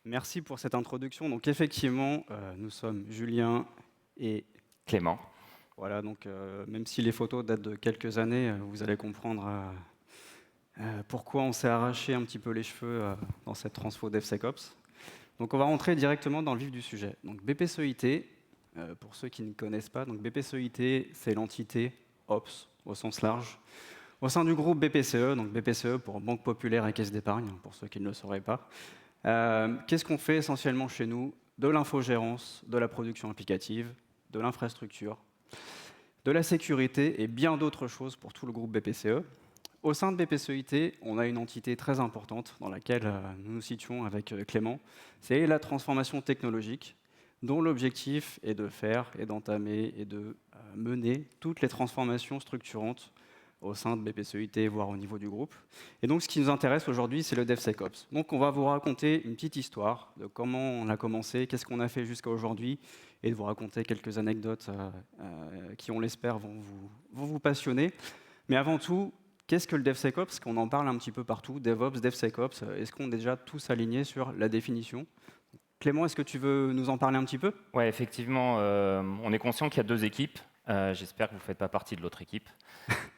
Merci pour cette introduction. Donc effectivement, nous sommes Julien et Clément. voilà. Donc même si les photos datent de quelques années, vous allez comprendre pourquoi on s'est arraché un petit peu les cheveux dans cette transfo DevSecOps. Donc on va rentrer directement dans le vif du sujet. Donc BPCEIT, pour ceux qui ne connaissent pas, donc BPCEIT, c'est l'entité Ops au sens large. Au sein du groupe BPCE, donc BPCE pour Banque Populaire et Caisse d'Épargne, pour ceux qui ne le sauraient pas. Qu'est-ce qu'on fait essentiellement chez nous? De l'infogérance, de la production applicative, de l'infrastructure, de la sécurité et bien d'autres choses pour tout le groupe BPCE. Au sein de BPCEIT, on a une entité très importante dans laquelle nous nous situons avec Clément. C'est la transformation technologique, dont l'objectif est de faire et d'entamer et de mener toutes les transformations structurantes au sein de BPCEIT, voire au niveau du groupe. Et donc, ce qui nous intéresse aujourd'hui, c'est le DevSecOps. Donc, on va vous raconter une petite histoire de comment on a commencé, qu'est-ce qu'on a fait jusqu'à aujourd'hui, et de vous raconter quelques anecdotes qui, on l'espère, vont vous passionner. Mais avant tout, qu'est-ce que le DevSecOps? Parce qu'on en parle un petit peu partout, DevOps, DevSecOps. Est-ce qu'on est déjà tous alignés sur la définition? Clément, est-ce que tu veux nous en parler un petit peu? Ouais, effectivement, on est conscient qu'il y a deux équipes. J'espère que vous ne faites pas partie de l'autre équipe.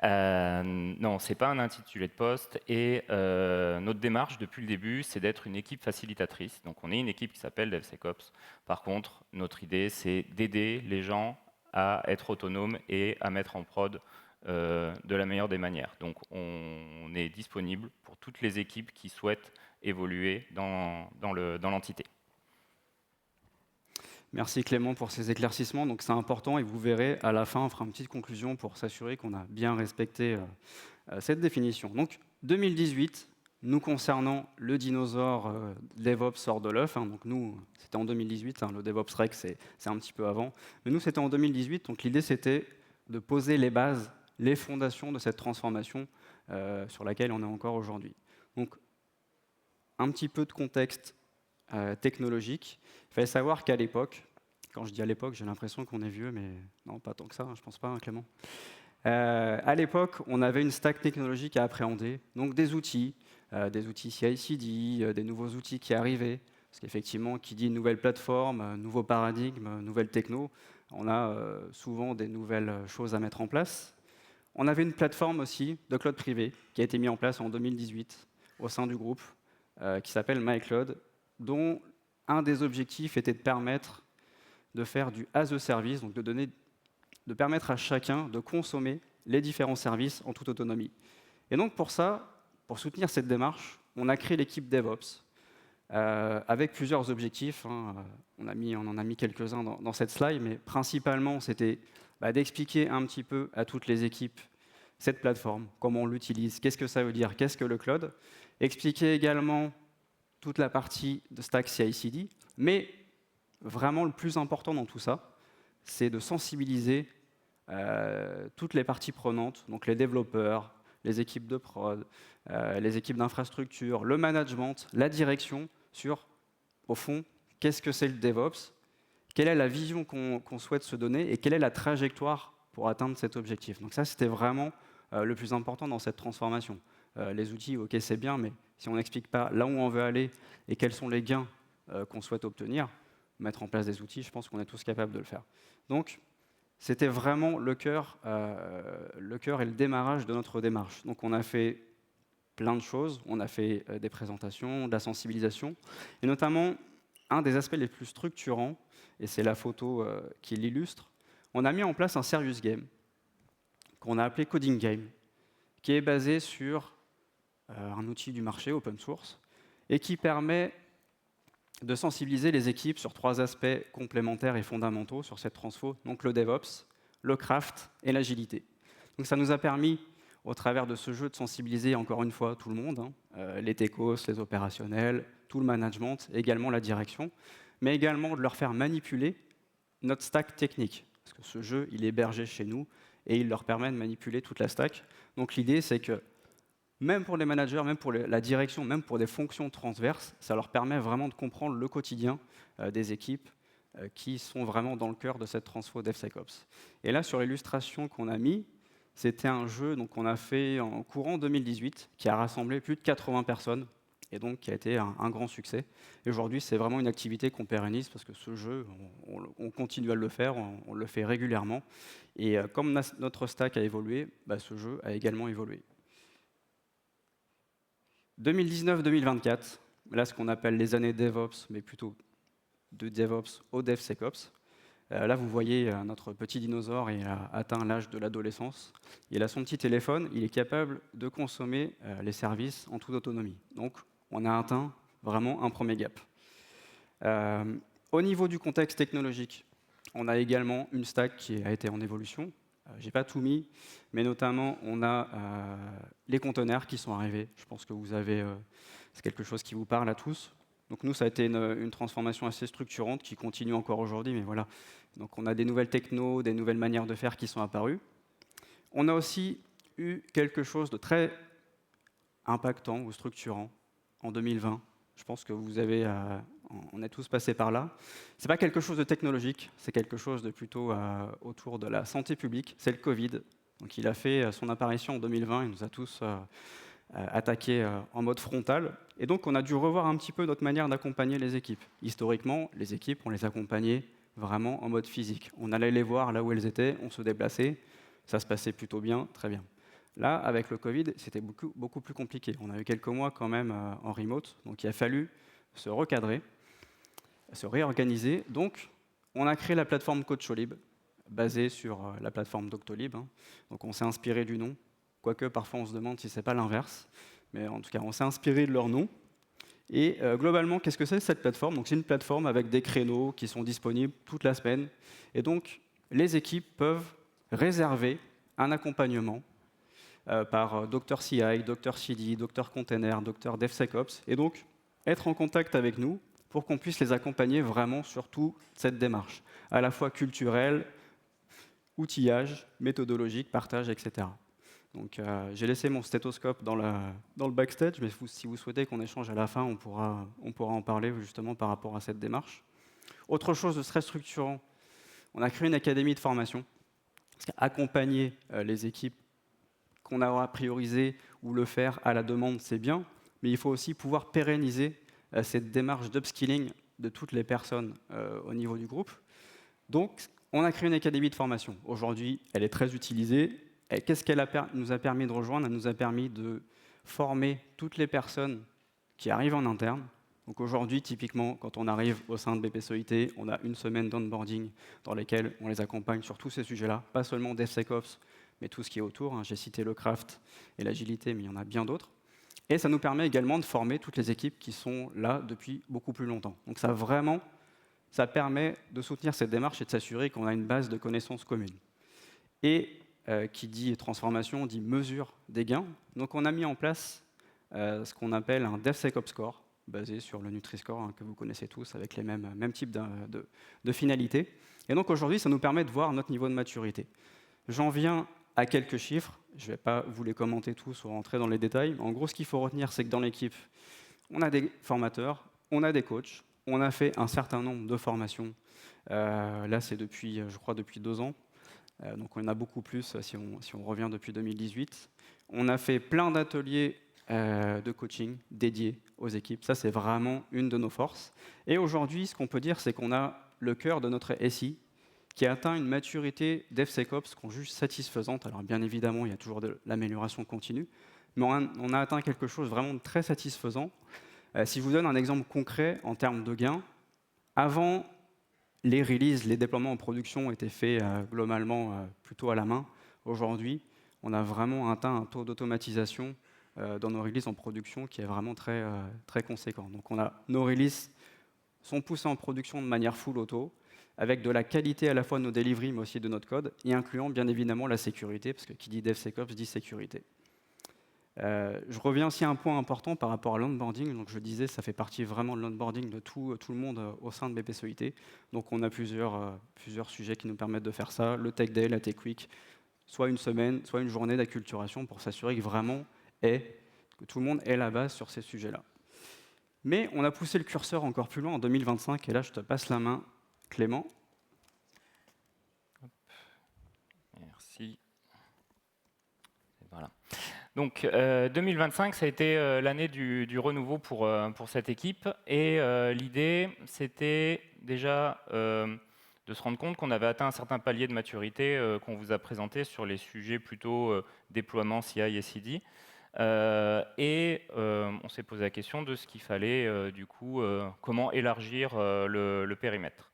Non, ce n'est pas un intitulé de poste. Et notre démarche, depuis le début, c'est d'être une équipe facilitatrice. Donc, on est une équipe qui s'appelle DevSecOps. Par contre, notre idée, c'est d'aider les gens à être autonomes et à mettre en prod de la meilleure des manières. Donc, on est disponible pour toutes les équipes qui souhaitent évoluer dans l'entité. Merci Clément pour ces éclaircissements. Donc c'est important et vous verrez à la fin, on fera une petite conclusion pour s'assurer qu'on a bien respecté cette définition. Donc 2018, nous concernant le dinosaure DevOps sort de l'œuf. Donc nous, c'était en 2018, le DevOps Rec c'est un petit peu avant. Mais nous, c'était en 2018. Donc l'idée, c'était de poser les bases, les fondations de cette transformation sur laquelle on est encore aujourd'hui. Donc un petit peu de contexte technologique. Il fallait savoir qu'à l'époque, quand je dis à l'époque, j'ai l'impression qu'on est vieux, mais non, pas tant que ça, je pense pas, Clément. À l'époque, on avait une stack technologique à appréhender, donc des outils CI/CD, des nouveaux outils qui arrivaient, parce qu'effectivement, qui dit nouvelle plateforme, nouveau paradigme, nouvelle techno, on a souvent des nouvelles choses à mettre en place. On avait une plateforme aussi de cloud privé qui a été mise en place en 2018 au sein du groupe, qui s'appelle MyCloud, dont un des objectifs était de permettre de faire du as a service, donc de permettre à chacun de consommer les différents services en toute autonomie. Et donc pour ça, pour soutenir cette démarche, on a créé l'équipe DevOps avec plusieurs objectifs. On en a mis quelques-uns dans cette slide, mais principalement c'était d'expliquer un petit peu à toutes les équipes cette plateforme, comment on l'utilise, qu'est-ce que ça veut dire, qu'est-ce que le cloud. Expliquer également toute la partie de stack CI/CD, mais vraiment le plus important dans tout ça, c'est de sensibiliser toutes les parties prenantes, donc les développeurs, les équipes de prod, les équipes d'infrastructure, le management, la direction, sur, au fond, qu'est-ce que c'est le DevOps, quelle est la vision qu'on souhaite se donner et quelle est la trajectoire pour atteindre cet objectif. Donc ça, c'était vraiment le plus important dans cette transformation. Les outils, ok, c'est bien, mais si on n'explique pas là où on veut aller et quels sont les gains qu'on souhaite obtenir, mettre en place des outils, je pense qu'on est tous capables de le faire. Donc, c'était vraiment le cœur et le démarrage de notre démarche. Donc, on a fait plein de choses. On a fait des présentations, de la sensibilisation, et notamment, un des aspects les plus structurants, et c'est la photo qui l'illustre, on a mis en place un serious game qu'on a appelé Coding Game, qui est basé sur un outil du marché open source et qui permet de sensibiliser les équipes sur trois aspects complémentaires et fondamentaux sur cette transfo, donc le DevOps, le craft et l'agilité. Donc ça nous a permis, au travers de ce jeu, de sensibiliser encore une fois tout le monde, les techos, les opérationnels, tout le management, également la direction, mais également de leur faire manipuler notre stack technique, parce que ce jeu, il est hébergé chez nous et il leur permet de manipuler toute la stack. Donc l'idée, c'est que même pour les managers, même pour la direction, même pour des fonctions transverses, ça leur permet vraiment de comprendre le quotidien des équipes qui sont vraiment dans le cœur de cette transfo DevSecOps. Et là, sur l'illustration qu'on a mis, c'était un jeu qu'on a fait en courant 2018, qui a rassemblé plus de 80 personnes et donc qui a été un grand succès. Et aujourd'hui, c'est vraiment une activité qu'on pérennise parce que ce jeu, on continue à le faire, on le fait régulièrement. Et comme notre stack a évolué, ce jeu a également évolué. 2019-2024, là ce qu'on appelle les années DevOps, mais plutôt de DevOps au DevSecOps. Là, vous voyez notre petit dinosaure, il a atteint l'âge de l'adolescence. Il a son petit téléphone, il est capable de consommer les services en toute autonomie. Donc, on a atteint vraiment un premier gap. Au niveau du contexte technologique, on a également une stack qui a été en évolution. Je n'ai pas tout mis, mais notamment, on a les conteneurs qui sont arrivés. Je pense que vous avez, c'est quelque chose qui vous parle à tous. Donc nous, ça a été une transformation assez structurante qui continue encore aujourd'hui, mais voilà. Donc on a des nouvelles technos, des nouvelles manières de faire qui sont apparues. On a aussi eu quelque chose de très impactant ou structurant en 2020. Je pense que on est tous passés par là. C'est pas quelque chose de technologique, c'est quelque chose de plutôt autour de la santé publique. C'est le Covid. Donc il a fait son apparition en 2020, il nous a tous attaqué en mode frontal. Et donc, on a dû revoir un petit peu notre manière d'accompagner les équipes. Historiquement, les équipes, on les accompagnait vraiment en mode physique. On allait les voir là où elles étaient, on se déplaçait, ça se passait plutôt bien, très bien. Là, avec le Covid, c'était beaucoup plus compliqué. On a eu quelques mois quand même en remote, donc il a fallu se recadrer, se réorganiser. Donc, on a créé la plateforme Coacholib, basée sur la plateforme Doctolib. Donc, on s'est inspiré du nom. Quoique parfois on se demande si ce n'est pas l'inverse. Mais en tout cas, on s'est inspiré de leur nom. Et globalement, qu'est-ce que c'est cette plateforme? Donc, c'est une plateforme avec des créneaux qui sont disponibles toute la semaine. Et donc, les équipes peuvent réserver un accompagnement par Dr CI, Dr CD, Dr Container, Dr DevSecOps. Et donc, être en contact avec nous pour qu'on puisse les accompagner vraiment sur toute cette démarche, à la fois culturelle, outillage, méthodologique, partage, etc. Donc, j'ai laissé mon stéthoscope dans le backstage, mais si vous souhaitez qu'on échange à la fin, on pourra en parler justement par rapport à cette démarche. Autre chose de très structurant, on a créé une académie de formation, parce qu'accompagner les équipes qu'on aura priorisées ou le faire à la demande, c'est bien, mais il faut aussi pouvoir pérenniser cette démarche d'upskilling de toutes les personnes au niveau du groupe. Donc, on a créé une académie de formation. Aujourd'hui, elle est très utilisée. Et qu'est-ce qu'elle nous a permis de rejoindre? Elle nous a permis de former toutes les personnes qui arrivent en interne. Donc aujourd'hui, typiquement, quand on arrive au sein de BPSOIT, on a une semaine d'onboarding dans lesquelles on les accompagne sur tous ces sujets-là, pas seulement DevSecOps, mais tout ce qui est autour. J'ai cité le craft et l'agilité, mais il y en a bien d'autres. Et ça nous permet également de former toutes les équipes qui sont là depuis beaucoup plus longtemps. Donc ça permet de soutenir cette démarche et de s'assurer qu'on a une base de connaissances communes. Et qui dit transformation, dit mesure des gains. Donc on a mis en place ce qu'on appelle un DevSecOps Score, basé sur le Nutri-Score, que vous connaissez tous, avec les mêmes types de finalités. Et donc aujourd'hui, ça nous permet de voir notre niveau de maturité. J'en viens à quelques chiffres, je ne vais pas vous les commenter tous ou rentrer dans les détails. En gros, ce qu'il faut retenir, c'est que dans l'équipe, on a des formateurs, on a des coachs, on a fait un certain nombre de formations. Là, c'est depuis 2 ans. Donc on en a beaucoup plus si on revient depuis 2018. On a fait plein d'ateliers de coaching dédiés aux équipes. Ça, c'est vraiment une de nos forces. Et aujourd'hui, ce qu'on peut dire, c'est qu'on a le cœur de notre SI qui a atteint une maturité DevSecOps qu'on juge satisfaisante. Alors bien évidemment, il y a toujours de l'amélioration continue, mais on a atteint quelque chose vraiment de très satisfaisant. Si je vous donne un exemple concret en termes de gains, avant, les releases, les déploiements en production étaient faits globalement plutôt à la main. Aujourd'hui, on a vraiment atteint un taux d'automatisation dans nos releases en production qui est vraiment très, très conséquent. Donc nos releases sont poussées en production de manière full auto, avec de la qualité à la fois de nos deliveries, mais aussi de notre code, et incluant bien évidemment la sécurité, parce que qui dit DevSecOps dit sécurité. Je reviens aussi à un point important par rapport à l'onboarding. Donc je disais, ça fait partie vraiment de l'onboarding de tout le monde au sein de BPSOIT. Donc on a plusieurs sujets qui nous permettent de faire ça. Le Tech Day, la Tech Week, soit une semaine, soit une journée d'acculturation pour s'assurer que vraiment que tout le monde ait la base sur ces sujets-là. Mais on a poussé le curseur encore plus loin en 2025. Et là, je te passe la main, Clément. Merci. Voilà. Donc 2025, ça a été l'année du renouveau pour cette équipe. Et l'idée, c'était déjà de se rendre compte qu'on avait atteint un certain palier de maturité qu'on vous a présenté sur les sujets plutôt déploiement CI et CD. On s'est posé la question de ce qu'il fallait, du coup, comment élargir le périmètre.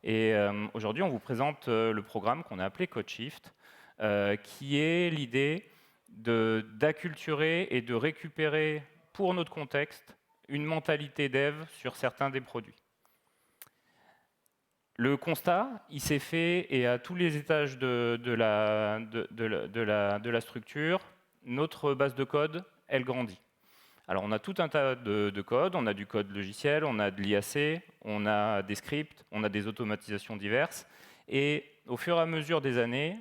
Et aujourd'hui, on vous présente le programme qu'on a appelé CodeShift, qui est l'idée d'acculturer et de récupérer, pour notre contexte, une mentalité dev sur certains des produits. Le constat, il s'est fait, et à tous les étages de la structure, notre base de code, elle grandit. Alors on a tout un tas de code, on a du code logiciel, on a de l'IAC, on a des scripts, on a des automatisations diverses. Et au fur et à mesure des années,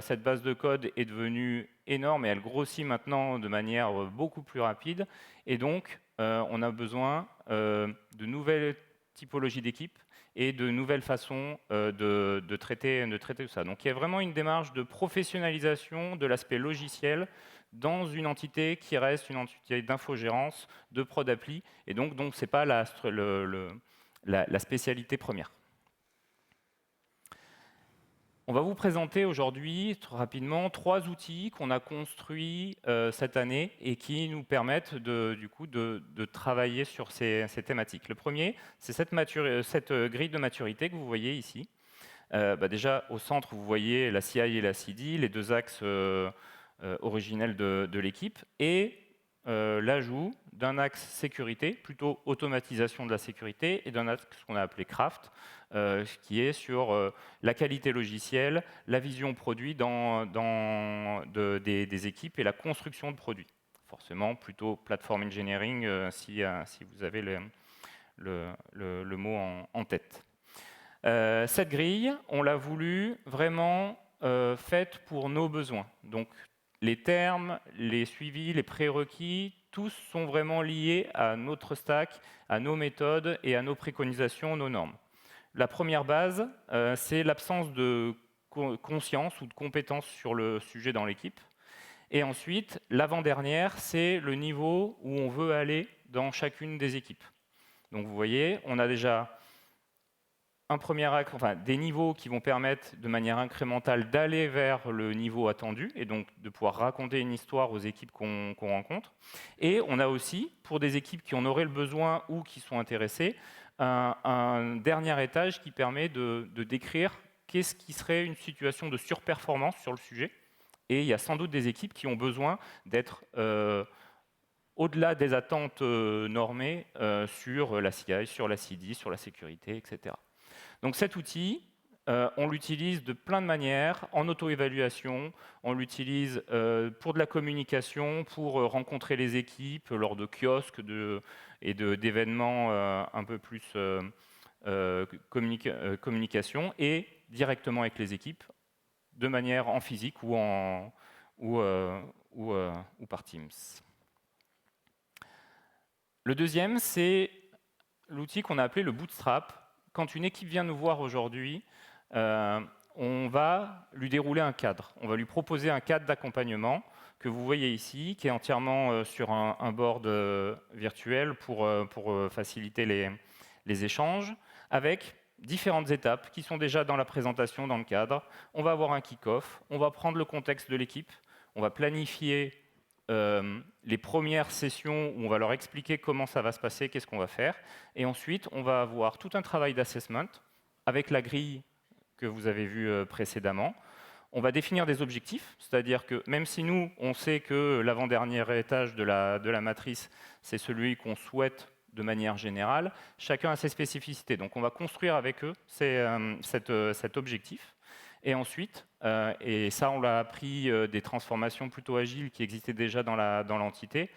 cette base de code est devenue énorme et elle grossit maintenant de manière beaucoup plus rapide. Et donc, on a besoin de nouvelles typologies d'équipes et de nouvelles façons de traiter tout ça. Donc il y a vraiment une démarche de professionnalisation de l'aspect logiciel dans une entité qui reste une entité d'infogérance, de prod appli, et donc ce n'est pas la spécialité première. On va vous présenter aujourd'hui, rapidement, 3 outils qu'on a construits cette année et qui nous permettent du coup, de travailler sur ces thématiques. Le premier, c'est cette grille de maturité que vous voyez ici. Déjà, au centre, vous voyez la CI et la CD, les 2 axes originels de l'équipe, et l'ajout d'un axe sécurité, plutôt automatisation de la sécurité, et d'un axe qu'on a appelé craft, qui est sur la qualité logicielle, la vision produit des équipes et la construction de produits. Forcément, plutôt platform engineering si vous avez le mot en tête. Cette grille, on l'a voulu vraiment faite pour nos besoins. Donc, les termes, les suivis, les prérequis, tous sont vraiment liés à notre stack, à nos méthodes et à nos préconisations, nos normes. La première base, c'est l'absence de conscience ou de compétence sur le sujet dans l'équipe. Et ensuite, l'avant-dernière, c'est le niveau où on veut aller dans chacune des équipes. Donc vous voyez, on a déjà un premier axe, des niveaux qui vont permettre de manière incrémentale d'aller vers le niveau attendu et donc de pouvoir raconter une histoire aux équipes qu'on rencontre. Et on a aussi, pour des équipes qui en auraient le besoin ou qui sont intéressées, un dernier étage qui permet de décrire qu'est-ce qui serait une situation de surperformance sur le sujet. Et il y a sans doute des équipes qui ont besoin d'être au-delà des attentes normées sur la CI, sur la CD, sur la sécurité, etc. Donc cet outil, on l'utilise de plein de manières, en auto-évaluation, on l'utilise pour de la communication, pour rencontrer les équipes lors de kiosques et d'événements un peu plus communication, et directement avec les équipes, de manière en physique ou par Teams. Le deuxième, c'est l'outil qu'on a appelé le Bootstrap. Quand une équipe vient nous voir aujourd'hui, on va lui dérouler un cadre. On va lui proposer un cadre d'accompagnement que vous voyez ici, qui est entièrement sur un board virtuel pour faciliter les échanges, avec différentes étapes qui sont déjà dans la présentation, dans le cadre. On va avoir un kick-off, on va prendre le contexte de l'équipe, on va planifier les premières sessions où on va leur expliquer comment ça va se passer, qu'est-ce qu'on va faire. Et ensuite, on va avoir tout un travail d'assessment avec la grille que vous avez vue précédemment. On va définir des objectifs, c'est-à-dire que même si nous, on sait que l'avant-dernier étage de la matrice, c'est celui qu'on souhaite de manière générale, chacun a ses spécificités. Donc on va construire avec eux cet objectif. Et ensuite, et ça on l'a appris des transformations plutôt agiles qui existaient déjà dans l'entité,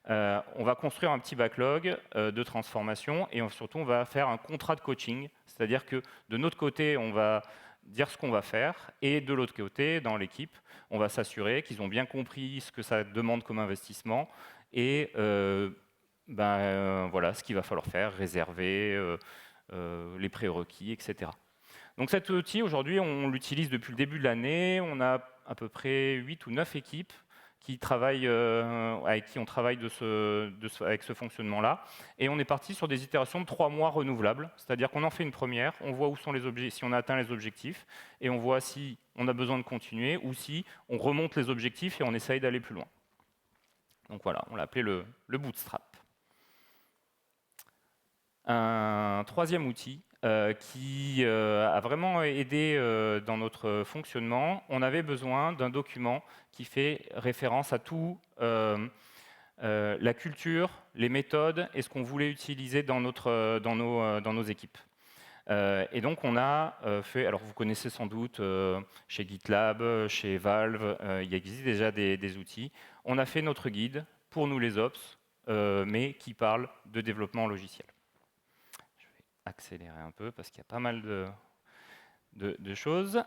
on va construire un petit backlog de transformations et surtout on va faire un contrat de coaching, c'est-à-dire que de notre côté on va dire ce qu'on va faire et de l'autre côté, dans l'équipe, on va s'assurer qu'ils ont bien compris ce que ça demande comme investissement et voilà ce qu'il va falloir faire, réserver les prérequis, etc. Donc cet outil, aujourd'hui, on l'utilise depuis le début de l'année. On a à peu près 8 ou 9 équipes avec qui on travaille avec ce fonctionnement-là. Et on est parti sur des itérations de 3 mois renouvelables, c'est-à-dire qu'on en fait une première, on voit où sont si on a atteint les objectifs, et on voit si on a besoin de continuer, ou si on remonte les objectifs et on essaye d'aller plus loin. Donc voilà, on l'a appelé le bootstrap. Un troisième outil qui a vraiment aidé dans notre fonctionnement, on avait besoin d'un document qui fait référence à tout, la culture, les méthodes et ce qu'on voulait utiliser dans nos équipes. Et donc on a fait, alors vous connaissez sans doute chez GitLab, chez Valve, il existe déjà des outils. On a fait notre guide pour nous les ops, mais qui parle de développement logiciel. Je vais accélérer un peu parce qu'il y a pas mal de choses.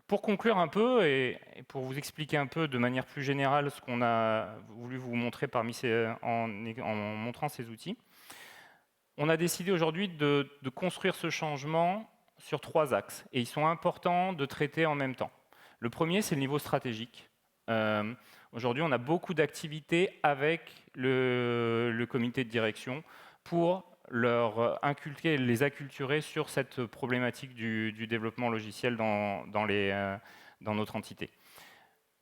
Pour conclure un peu et pour vous expliquer un peu de manière plus générale ce qu'on a voulu vous montrer en montrant ces outils, on a décidé aujourd'hui de construire ce changement sur 3 axes, et ils sont importants de traiter en même temps. Le premier, c'est le niveau stratégique. Aujourd'hui, on a beaucoup d'activités avec le comité de direction pour les acculturer sur cette problématique du développement logiciel dans notre entité.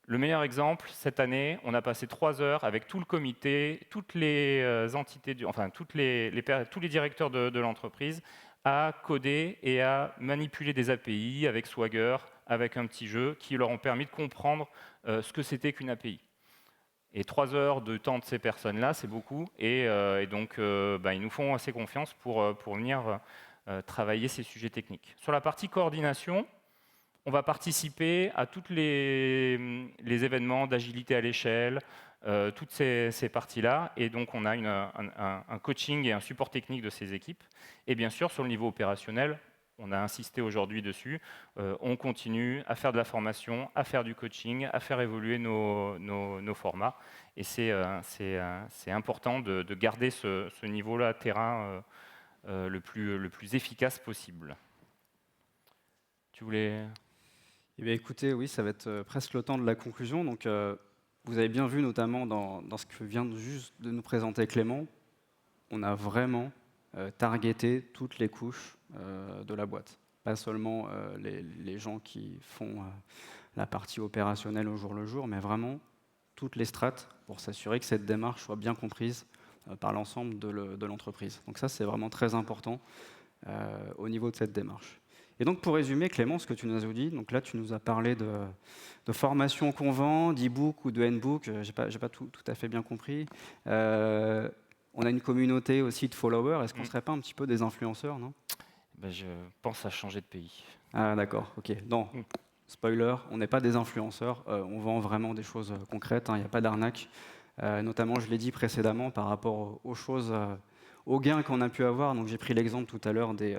Le meilleur exemple, cette année, on a passé 3 heures avec tout le comité, toutes les entités, tous les directeurs de l'entreprise, à coder et à manipuler des API avec Swagger, avec un petit jeu qui leur ont permis de comprendre ce que c'était qu'une API. Et 3 heures de temps de ces personnes-là, c'est beaucoup, et donc ils nous font assez confiance pour venir travailler ces sujets techniques. Sur la partie coordination, on va participer à tous les événements d'agilité à l'échelle, toutes ces parties-là, et donc on a un coaching et un support technique de ces équipes. Et bien sûr, sur le niveau opérationnel, on a insisté aujourd'hui dessus, on continue à faire de la formation, à faire du coaching, à faire évoluer nos formats. Et c'est important de garder ce niveau-là terrain le plus efficace possible. Tu voulais... Eh bien, écoutez, oui, ça va être presque le temps de la conclusion. Donc, vous avez bien vu, notamment dans ce que vient juste de nous présenter Clément, on a vraiment targeté toutes les couches de la boîte. Pas seulement les gens qui font la partie opérationnelle au jour le jour, mais vraiment toutes les strates pour s'assurer que cette démarche soit bien comprise par l'ensemble de l'entreprise. Donc ça, c'est vraiment très important au niveau de cette démarche. Et donc, pour résumer, Clément, ce que tu nous as dit, donc là, tu nous as parlé de formation qu'on vend, d'e-book ou de handbook, je n'ai pas tout à fait bien compris. On a une communauté aussi de followers. Est-ce qu'on ne serait pas un petit peu des influenceurs, non? Je pense à changer de pays. Ah, d'accord, ok. Non, spoiler, on n'est pas des influenceurs, on vend vraiment des choses concrètes, il n'y a pas d'arnaque. Notamment, je l'ai dit précédemment, par rapport aux gains qu'on a pu avoir. Donc, j'ai pris l'exemple tout à l'heure de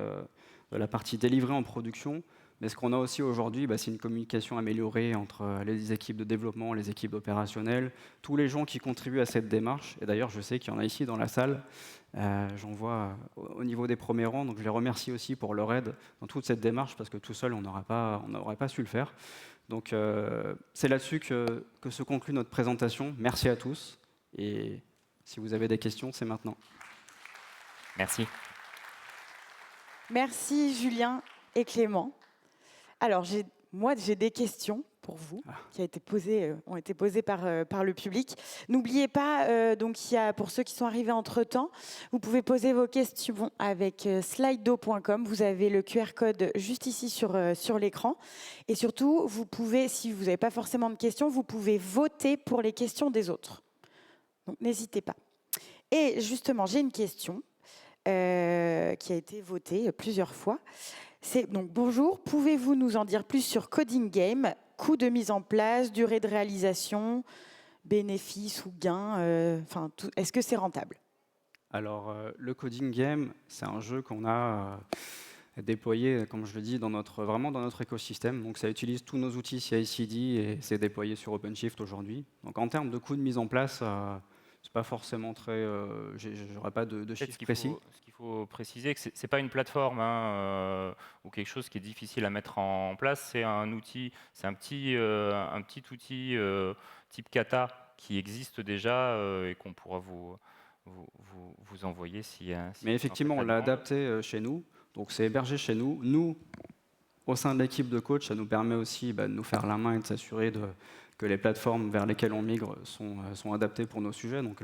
la partie délivrée en production. Mais ce qu'on a aussi aujourd'hui, c'est une communication améliorée entre les équipes de développement, les équipes opérationnelles, tous les gens qui contribuent à cette démarche. Et d'ailleurs, je sais qu'il y en a ici dans la salle. J'en vois au niveau des premiers rangs. Donc je les remercie aussi pour leur aide dans toute cette démarche, parce que tout seul, on n'aurait pas su le faire. Donc c'est là-dessus que se conclut notre présentation. Merci à tous. Et si vous avez des questions, c'est maintenant. Merci. Merci Julien et Clément. Alors, j'ai des questions pour vous qui ont été posées par le public. N'oubliez pas, donc, pour ceux qui sont arrivés entre-temps, vous pouvez poser vos questions avec slido.com. Vous avez le QR code juste ici sur l'écran. Et surtout, vous pouvez, si vous n'avez pas forcément de questions, vous pouvez voter pour les questions des autres. Donc, n'hésitez pas. Et justement, j'ai une question qui a été votée plusieurs fois. Donc, bonjour, pouvez-vous nous en dire plus sur Coding Game, coût de mise en place, durée de réalisation, bénéfices ou gains, est-ce que c'est rentable? Alors, le Coding Game, c'est un jeu qu'on a déployé, comme je le dis, vraiment dans notre écosystème. Donc, ça utilise tous nos outils CI/CD et c'est déployé sur OpenShift aujourd'hui. Donc, en termes de coût de mise en place, c'est pas forcément très. J'aurais pas de chiffres précis. Ce qu'il faut préciser, que c'est pas une plateforme ou quelque chose qui est difficile à mettre en place. C'est un outil, c'est un petit outil type kata qui existe déjà et qu'on pourra vous envoyer si Mais effectivement, on l'a adapté chez nous, donc c'est hébergé chez nous. Nous, au sein de l'équipe de coach, ça nous permet aussi de nous faire la main et de s'assurer que les plateformes vers lesquelles on migre sont adaptées pour nos sujets. Donc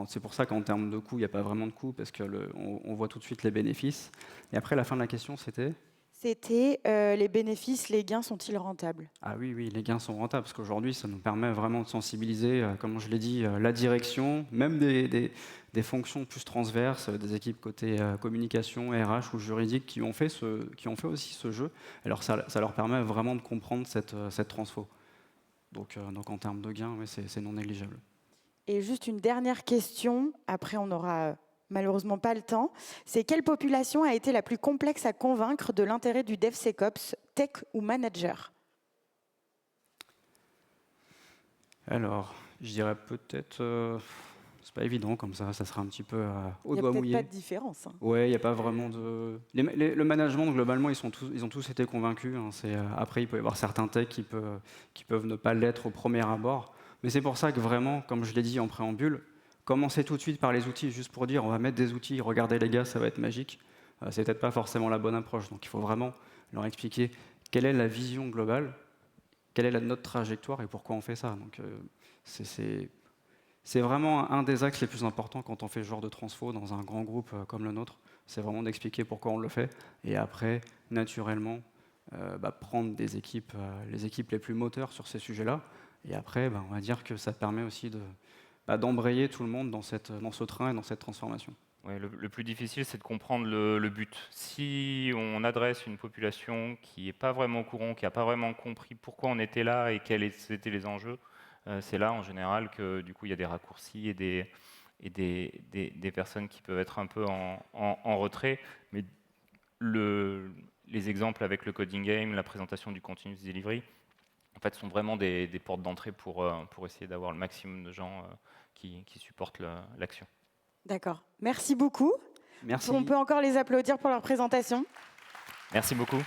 c'est pour ça qu'en termes de coût, il n'y a pas vraiment de coût, parce qu'on voit tout de suite les bénéfices. Et après, la fin de la question, c'était ? C'était les bénéfices, les gains sont-ils rentables? Ah oui, les gains sont rentables, parce qu'aujourd'hui, ça nous permet vraiment de sensibiliser, comme je l'ai dit, la direction, même des fonctions plus transverses, des équipes côté communication, RH ou juridique qui ont fait aussi ce jeu. Alors ça leur permet vraiment de comprendre cette transfo. Donc en termes de gains, oui, c'est non négligeable. Et juste une dernière question, après on n'aura malheureusement pas le temps, c'est quelle population a été la plus complexe à convaincre de l'intérêt du DevSecOps, tech ou manager? Alors, je dirais peut-être... c'est pas évident comme ça sera un petit peu au doigt mouillé. Il n'y a peut-être pas de différence. Ouais, il n'y a pas vraiment de... Le management, globalement, ils ont tous été convaincus. Après, il peut y avoir certains techs qui peuvent ne pas l'être au premier abord. Mais c'est pour ça que vraiment, comme je l'ai dit en préambule, commencer tout de suite par les outils, juste pour dire on va mettre des outils, regardez les gars, ça va être magique, c'est peut-être pas forcément la bonne approche. Donc il faut vraiment leur expliquer quelle est la vision globale, quelle est notre trajectoire et pourquoi on fait ça. Donc c'est vraiment un des axes les plus importants quand on fait ce genre de transfo dans un grand groupe comme le nôtre. C'est vraiment d'expliquer pourquoi on le fait. Et après, naturellement, prendre les équipes les plus moteurs sur ces sujets-là. Et après, on va dire que ça permet aussi d'embrayer tout le monde dans ce train et dans cette transformation. Ouais, le plus difficile, c'est de comprendre le but. Si on adresse une population qui n'est pas vraiment au courant, qui n'a pas vraiment compris pourquoi on était là et quels étaient les enjeux, c'est là en général que du coup il y a des raccourcis et des personnes qui peuvent être un peu en retrait. Mais les exemples avec le coding game, la présentation du continuous delivery, en fait, sont vraiment des portes d'entrée pour essayer d'avoir le maximum de gens qui supportent l'action. D'accord. Merci beaucoup. Merci. On peut encore les applaudir pour leur présentation. Merci beaucoup.